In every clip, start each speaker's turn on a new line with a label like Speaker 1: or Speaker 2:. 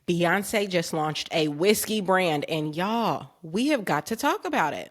Speaker 1: Beyonce just launched a whiskey brand, and y'all, we have got to talk about it.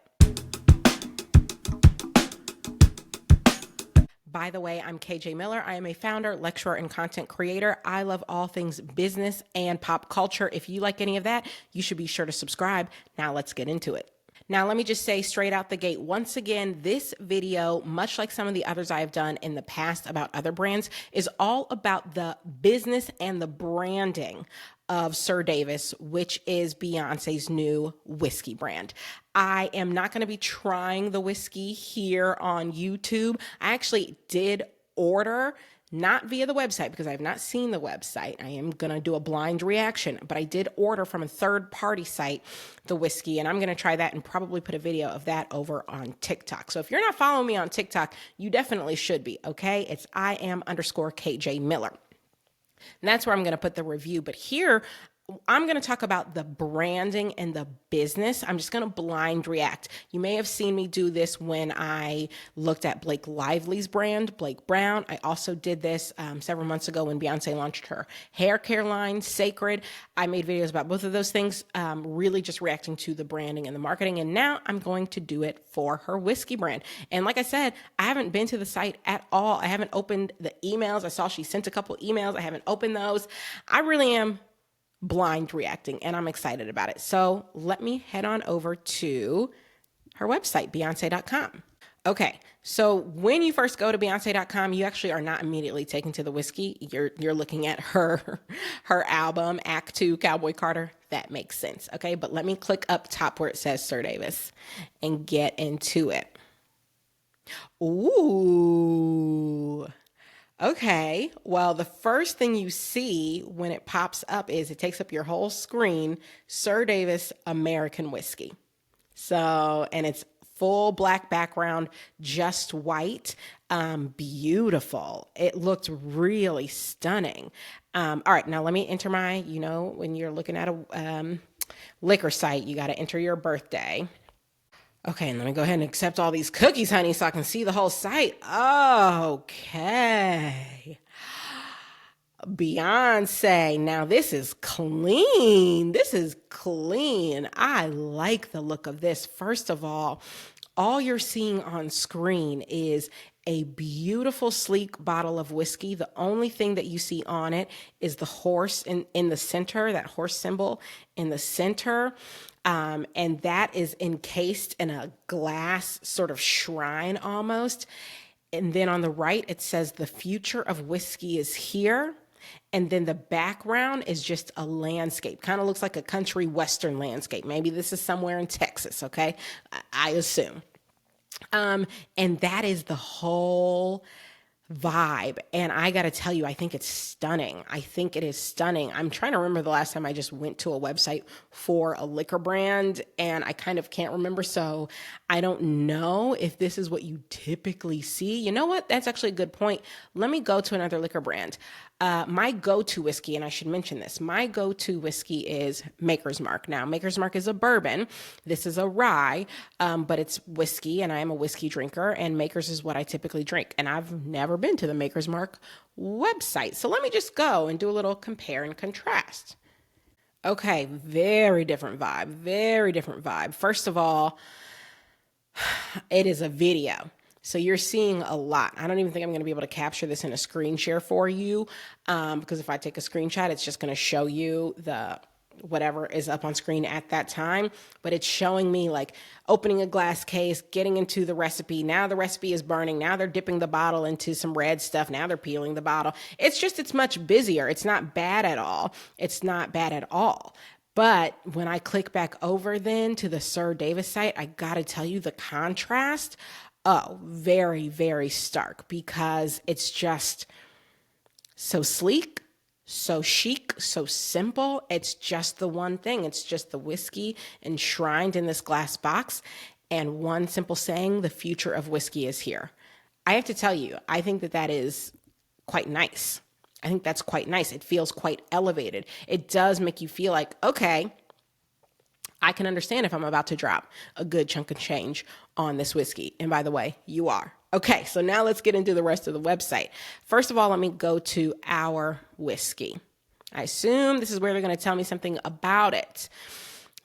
Speaker 1: By the way, I'm KJ Miller. I am a founder, lecturer, and content creator. I love all things business and pop culture. If you like any of that, you should be sure to subscribe. Now let's get into it. Now, let me just say straight out the gate, once again, this video, much like some of the others I have done in the past about other brands, is all about the business and the branding of Sir Davis, which is Beyonce's new whiskey brand. I am not going to be trying the whiskey here on YouTube. I actually did order, not via the website because I have not seen the website. I am going to do a blind reaction, but I did order from a third-party site the whiskey, and I'm going to try that and probably put a video of that over on TikTok. So if you're not following me on TikTok, you definitely should be, okay? It's IM_KJ Miller. And that's where I'm going to put the review. But here, I'm going to talk about the branding and the business. I'm just going to blind react. You may have seen me do this when I looked at Blake Lively's brand, Blake Brown. I also did this several months ago when Beyonce launched her hair care line, Sacred. I made videos about both of those things, really just reacting to the branding and the marketing. And now I'm going to do it for her whiskey brand. And like I said, I haven't been to the site at all. I haven't opened the emails. I saw she sent a couple emails. I haven't opened those. I really am blind reacting, and I'm excited about it. So let me head on over to her website, Beyonce.com. Okay, so when you first go to Beyonce.com, you actually are not immediately taken to the whiskey. You're looking at her album, Act 2, Cowboy Carter. That makes sense, okay? But let me click up top where it says Sir Davis and get into it. Ooh. Okay, well, the first thing you see when it pops up is it takes up your whole screen, Sir Davis American Whiskey. So, and it's full black background, just white, beautiful. It looked really stunning. All right, now let me enter my, when you're looking at a liquor site, you got to enter your birthday. Okay, and let me go ahead and accept all these cookies, honey, so I can see the whole site. Okay. Beyonce. Now, this is clean. This is clean. I like the look of this. First of all you're seeing on screen is a beautiful, sleek bottle of whiskey. The only thing that you see on it is the horse in the center, that horse symbol in the center. And that is encased in a glass sort of shrine almost. And then on the right, it says the future of whiskey is here. And then the background is just a landscape, kind of looks like a country western landscape. Maybe this is somewhere in Texas, okay? I assume. And that is the whole vibe. And I got to tell you, I think it's stunning. I think it is stunning. I'm trying to remember the last time I just went to a website for a liquor brand, and I kind of can't remember. So I don't know if this is what you typically see. You know what? That's actually a good point. Let me go to another liquor brand. My go-to whiskey, and I should mention this, my go-to whiskey is Maker's Mark. Now, Maker's Mark is a bourbon. This is a rye, but it's whiskey, and I am a whiskey drinker, and Maker's is what I typically drink. And I've never been to the Maker's Mark website. So let me just go and do a little compare and contrast. Okay, very different vibe, very different vibe. First of all, it is a video. So you're seeing a lot. I don't even think I'm going to be able to capture this in a screen share for you because if I take a screenshot, it's just going to show you the whatever is up on screen at that time. But it's showing me like opening a glass case, getting into the recipe. Now the recipe is burning. Now they're dipping the bottle into some red stuff. Now they're peeling the bottle. It's much busier. It's not bad at all. It's not bad at all. But when I click back over then to the Sir Davis site, I got to tell you the contrast. Oh, very, very stark because it's just so sleek, so chic, so simple. It's just the one thing. It's just the whiskey enshrined in this glass box and one simple saying, the future of whiskey is here. I have to tell you, I think that is quite nice. I think that's quite nice. It feels quite elevated. It does make you feel like, okay, I can understand if I'm about to drop a good chunk of change on this whiskey. And by the way, you are. Okay, so now let's get into the rest of the website. First of all, let me go to our whiskey. I assume this is where they're going to tell me something about it.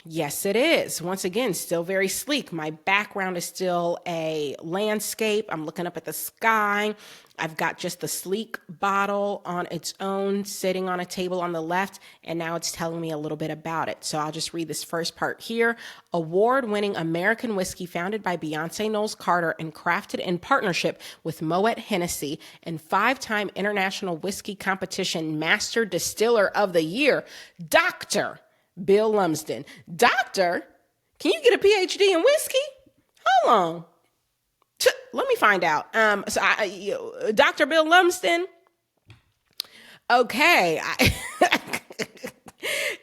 Speaker 1: Yes, it is. Once again, still very sleek. My background is still a landscape. I'm looking up at the sky. I've got just the sleek bottle on its own sitting on a table on the left, and now it's telling me a little bit about it. So I'll just read this first part here. Award-winning American whiskey founded by Beyonce Knowles Carter and crafted in partnership with Moet Hennessy and 5-time International Whiskey Competition Master Distiller of the Year, Dr. Bill Lumsden. Doctor, can you get a PhD in whiskey? Hold on. Let me find out. Dr. Bill Lumsden. Okay.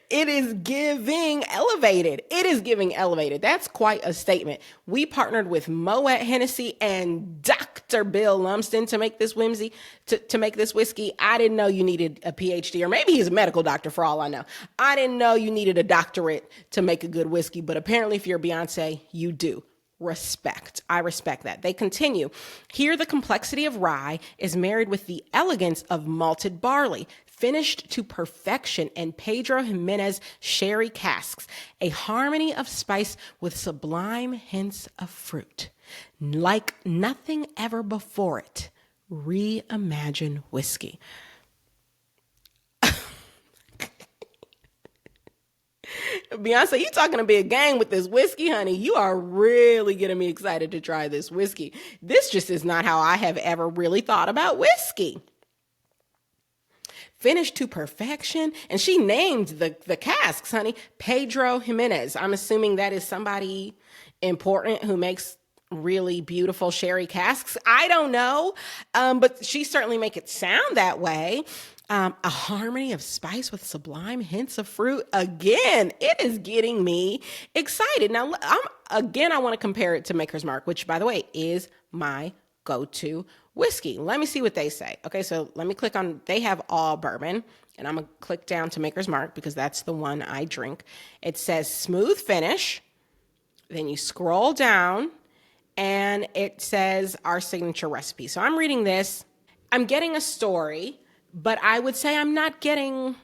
Speaker 1: It is giving elevated. It is giving elevated. That's quite a statement. We partnered with Moet Hennessy and Dr. Bill Lumsden to make this whimsy, to make this whiskey. I didn't know you needed a PhD, or maybe he's a medical doctor for all I know. I didn't know you needed a doctorate to make a good whiskey, but apparently if you're Beyonce, you do. Respect. I respect that. They continue. Here, the complexity of rye is married with the elegance of malted barley, finished to perfection in Pedro Jimenez sherry casks, a harmony of spice with sublime hints of fruit. Like nothing ever before it. Reimagine whiskey. Beyonce, you talking a big game with this whiskey, honey. You are really getting me excited to try this whiskey. This just is not how I have ever really thought about whiskey. Finished to perfection. And she named the casks, honey. Pedro Jimenez. I'm assuming that is somebody important who makes really beautiful sherry casks. I don't know. But she certainly make it sound that way. A harmony of spice with sublime hints of fruit. Again, it is getting me excited. Now, I want to compare it to Maker's Mark, which, by the way, is my go-to whiskey. Let me see what they say. Okay, so let me click on, they have all bourbon, and I'm going to click down to Maker's Mark because that's the one I drink. It says smooth finish. Then you scroll down, and it says our signature recipe. So I'm reading this. I'm getting a story, but I would say I'm not getting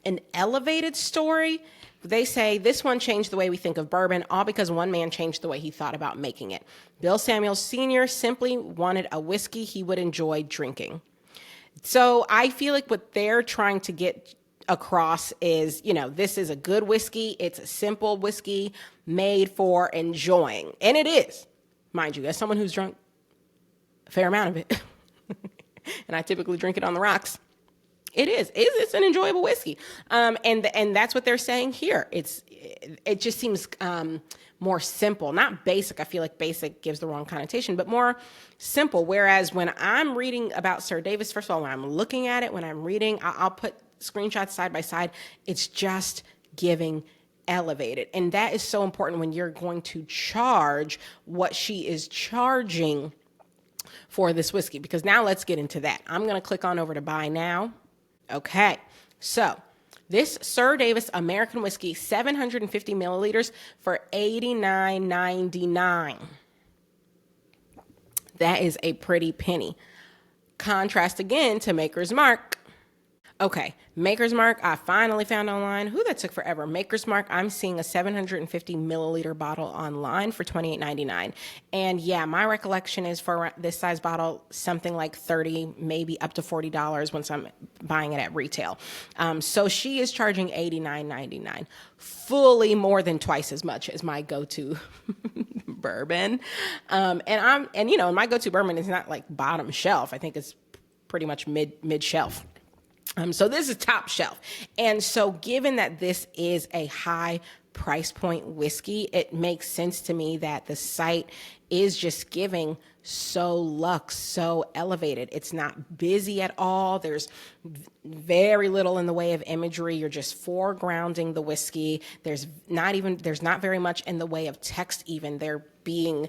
Speaker 1: an elevated story. They say this one changed the way we think of bourbon, all because one man changed the way he thought about making it. Bill Samuels Sr. simply wanted a whiskey he would enjoy drinking. So I feel like what they're trying to get across is, this is a good whiskey. It's a simple whiskey made for enjoying. And it is, mind you, as someone who's drunk a fair amount of it. And I typically drink it on the rocks. It's an enjoyable whiskey. And that's what they're saying here. It just seems more simple, not basic. I feel like basic gives the wrong connotation, but more simple. Whereas when I'm reading about Sir Davis, first of all, when I'm looking at it, when I'm reading, I'll put screenshots side by side. It's just giving elevated. And that is so important when you're going to charge what she is charging for this whiskey, because now let's get into that. I'm going to click on over to buy now. Okay. So this Sir Davis American whiskey, 750 milliliters for $89.99. That is a pretty penny. Contrast again to Maker's Mark. Okay, Maker's Mark, I finally found online. That took forever. Maker's Mark, I'm seeing a 750 milliliter bottle online for $28.99. And yeah, my recollection is for this size bottle, something like $30, maybe up to $40 once I'm buying it at retail. So she is charging $89.99, fully more than twice as much as my go-to bourbon. And my go-to bourbon is not like bottom shelf. I think it's pretty much mid shelf. So this is top shelf. And so given that this is a high price point whiskey, it makes sense to me that the site is just giving so luxe, so elevated. It's not busy at all. There's very little in the way of imagery. You're just foregrounding the whiskey. There's not very much in the way of text even. They're being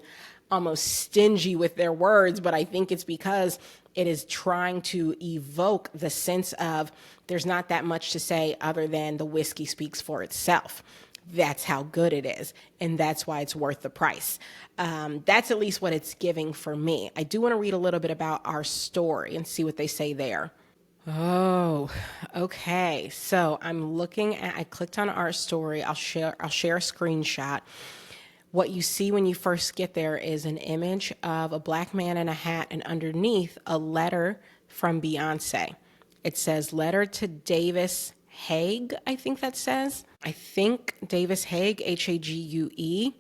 Speaker 1: almost stingy with their words, but I think it's because it is trying to evoke the sense of there's not that much to say other than the whiskey speaks for itself. That's how good it is, and that's why it's worth the price. That's at least what it's giving for me. I do want to read a little bit about our story and see what they say there. Oh, okay. So I clicked on our story. I'll share a screenshot. What you see when you first get there is an image of a black man in a hat, and underneath a letter from Beyonce. It says letter to Davis Hague, I think that says. I think Davis Hague, Hague.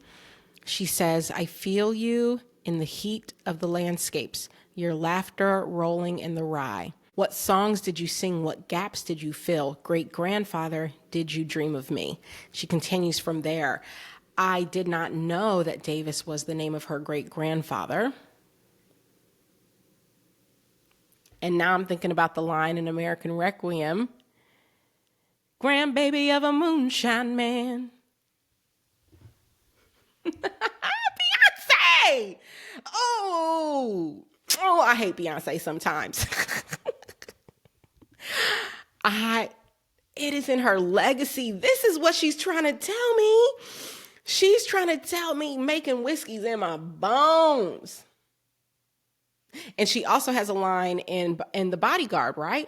Speaker 1: She says, I feel you in the heat of the landscapes, your laughter rolling in the rye. What songs did you sing? What gaps did you fill? Great grandfather, did you dream of me? She continues from there. I did not know that Davis was the name of her great grandfather. And now I'm thinking about the line in American Requiem, grandbaby of a moonshine man. Beyonce! Oh, I hate Beyonce sometimes. I it is in her legacy. This is what she's trying to tell me. She's trying to tell me making whiskey's in my bones. And she also has a line in The Bodyguard, right?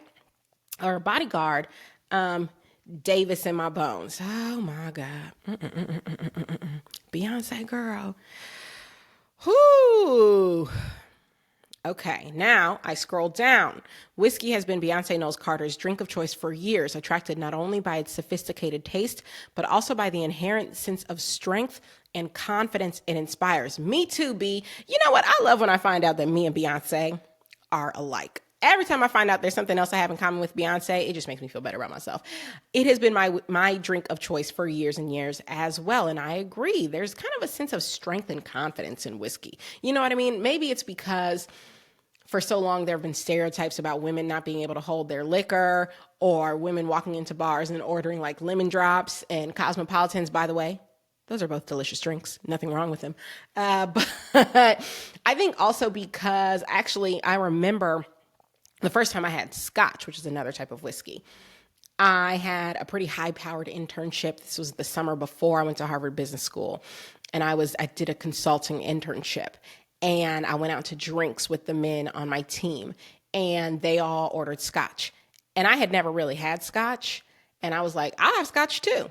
Speaker 1: Or Bodyguard, Davis in my bones. Oh my God. Beyonce girl. Whoo. Okay, now I scroll down. Whiskey has been Beyonce Knowles Carter's drink of choice for years, attracted not only by its sophisticated taste, but also by the inherent sense of strength and confidence it inspires. Me too, B. You know what? I love when I find out that me and Beyonce are alike. Every time I find out there's something else I have in common with Beyonce, it just makes me feel better about myself. It has been my drink of choice for years and years as well, and I agree. There's kind of a sense of strength and confidence in whiskey. You know what I mean? Maybe it's because for so long there have been stereotypes about women not being able to hold their liquor, or women walking into bars and ordering like lemon drops and cosmopolitans. By the way, those are both delicious drinks, nothing wrong with them. But I think also because actually I remember the first time I had scotch, which is another type of whiskey. I had a pretty high powered internship. This was the summer before I went to Harvard Business School, and I did a consulting internship, and I went out to drinks with the men on my team, and they all ordered scotch. And I had never really had scotch, and I was like, I'll have scotch too.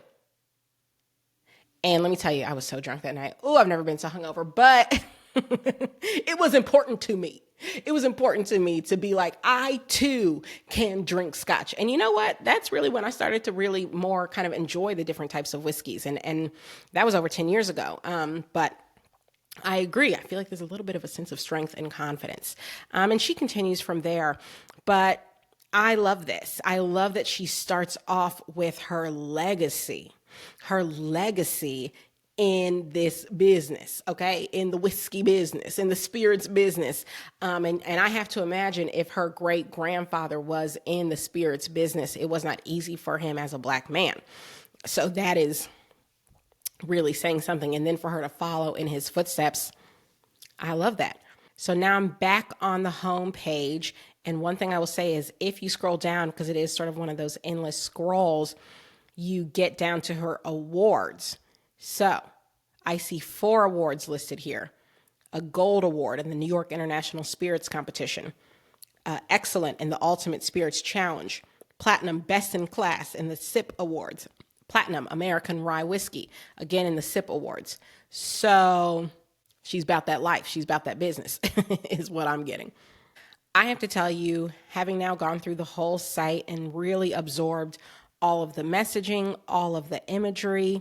Speaker 1: And let me tell you, I was so drunk that night. Oh, I've never been so hungover, but it was important to me. It was important to me to be like, I too can drink scotch. And you know what? That's really when I started to really more kind of enjoy the different types of whiskeys. And that was over 10 years ago. But I agree. I feel like there's a little bit of a sense of strength and confidence. And she continues from there. But I love this. I love that she starts off with her legacy in this business, okay, in the whiskey business, in the spirits business. And I have to imagine if her great grandfather was in the spirits business, it was not easy for him as a black man. So that is really saying something. And then for her to follow in his footsteps, I love that. So now I'm back on the home page. And one thing I will say is if you scroll down, because it is sort of one of those endless scrolls, you get down to her awards. So I see 4 awards listed here. A gold award in the New York International Spirits Competition. Excellent in the Ultimate Spirits Challenge. Platinum Best in Class in the SIP Awards. Platinum American Rye Whiskey, again in the SIP Awards. So she's about that life. She's about that business is what I'm getting. I have to tell you, having now gone through the whole site and really absorbed all of the messaging, all of the imagery,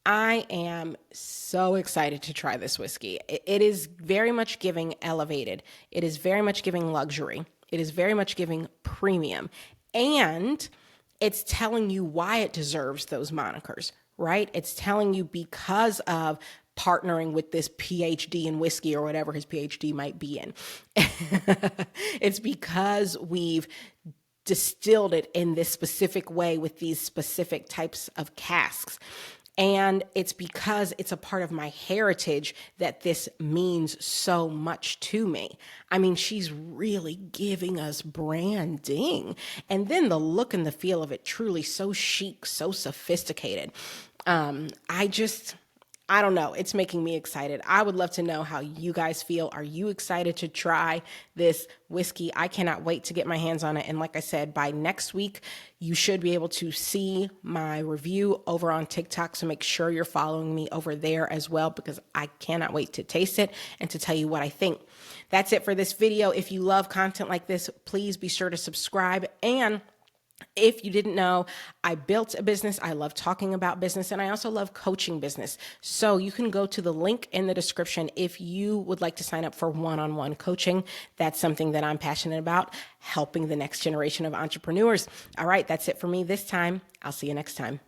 Speaker 1: I am so excited to try this whiskey. It is very much giving elevated. It is very much giving luxury. It is very much giving premium. And it's telling you why it deserves those monikers, right? It's telling you because of partnering with this PhD in whiskey or whatever his PhD might be in. It's because we've distilled it in this specific way with these specific types of casks. And it's because it's a part of my heritage that this means so much to me. I mean, she's really giving us branding. And then the look and the feel of it, truly so chic, so sophisticated. I don't know. It's making me excited. I would love to know how you guys feel. Are you excited to try this whiskey? I cannot wait to get my hands on it. And like I said, by next week, you should be able to see my review over on TikTok. So make sure you're following me over there as well, because I cannot wait to taste it and to tell you what I think. That's it for this video. If you love content like this, please be sure to subscribe. And if you didn't know, I built a business. I love talking about business, and I also love coaching business. So you can go to the link in the description if you would like to sign up for one-on-one coaching. That's something that I'm passionate about, helping the next generation of entrepreneurs. All right, that's it for me this time. I'll see you next time.